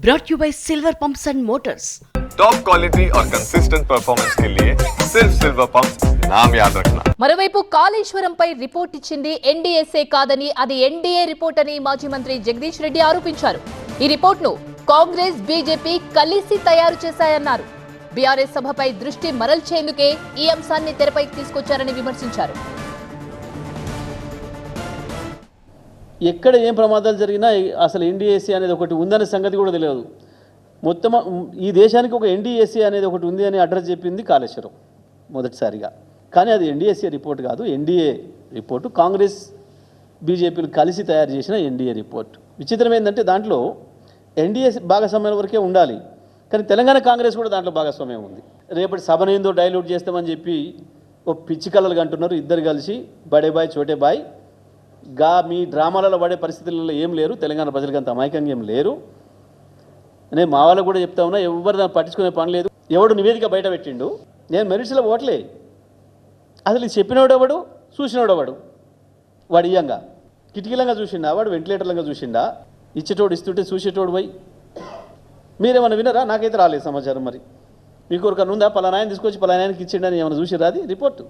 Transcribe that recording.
brought you by Silver Pumps and Motors. Top quality और consistent performance के लिए सिर्फ सिल्वर पंप्स नाम याद रखना. మరోవైపు కాళేశ్వరంపై రిపోర్ట్ ఇచ్చింది ఎన్డీఎస్ఏ కాదని అది ఎన్డీఏ రిపోర్ట్ అని మాజీ మంత్రి జగదీష్ రెడ్డి ఆరోపించారు. ఈ రిపోర్ట్ను కాంగ్రెస్ బీజేపీ కలిసి తయారు చేశాయన్నారు. బీఆర్ఎస్ సభపై దృష్టి మరల్చేందుకే ఈ అంశాన్ని తెరపైకి తీసుకొచ్చారని విమర్శించారు. ఎక్కడ ఏం ప్రమాదాలు జరిగినా అసలు ఎన్డీఎస్ఏ అనేది ఒకటి ఉందనే సంగతి కూడా తెలియదు. మొత్తం ఈ దేశానికి ఒక ఎన్డీఎస్ఏ అనేది ఒకటి ఉంది అని అడ్రస్ చెప్పింది కాళేశ్వరం మొదటిసారిగా. కానీ అది ఎన్డీఎస్ఏ రిపోర్ట్ కాదు, ఎన్డీఏ రిపోర్టు. కాంగ్రెస్ బీజేపీలు కలిసి తయారు చేసిన ఎన్డీఏ రిపోర్ట్. విచిత్రం ఏంటంటే దాంట్లో ఎన్డీఏ భాగస్వామ్యం వరకే ఉండాలి, కానీ తెలంగాణ కాంగ్రెస్ కూడా దాంట్లో భాగస్వామ్యం ఉంది. రేపటి సభను ఏందో డైల్యూట్ చేస్తామని చెప్పి ఓ పిచ్చి కళలు అంటున్నారు. ఇద్దరు కలిసి బడే బాయ్ చోటే బాయ్ మీ డ్రామాలలో పడే పరిస్థితులలో ఏం లేరు. తెలంగాణ ప్రజలకు అంత అమాయకంగా ఏం లేరు. నేను మా వాళ్ళకు కూడా చెప్తా ఉన్నా, ఎవరు దాన్ని పట్టించుకునే పని లేదు. ఎవడు నివేదిక బయట పెట్టిండు, నేను మెరిట్స్లో ఓట్లే. అసలు ఇది చెప్పినోడెవడు, చూసినోడెవడు? వాడు ఇయ్యంగా కిటికీలంగా చూసిండా, వాడు వెంటిలేటర్లంగా చూసిండా? ఇచ్చేటోడు ఇస్తుంటే చూసేటోడు పోయి మీరేమన్నా వినరా? నాకైతే రాలేదు సమాచారం. మరి మీకు ఒకరికన్నా ఉందా? పలానాయన తీసుకొచ్చి పలానాయనకి ఇచ్చిండని ఏమైనా చూసిరా? అది రిపోర్టు.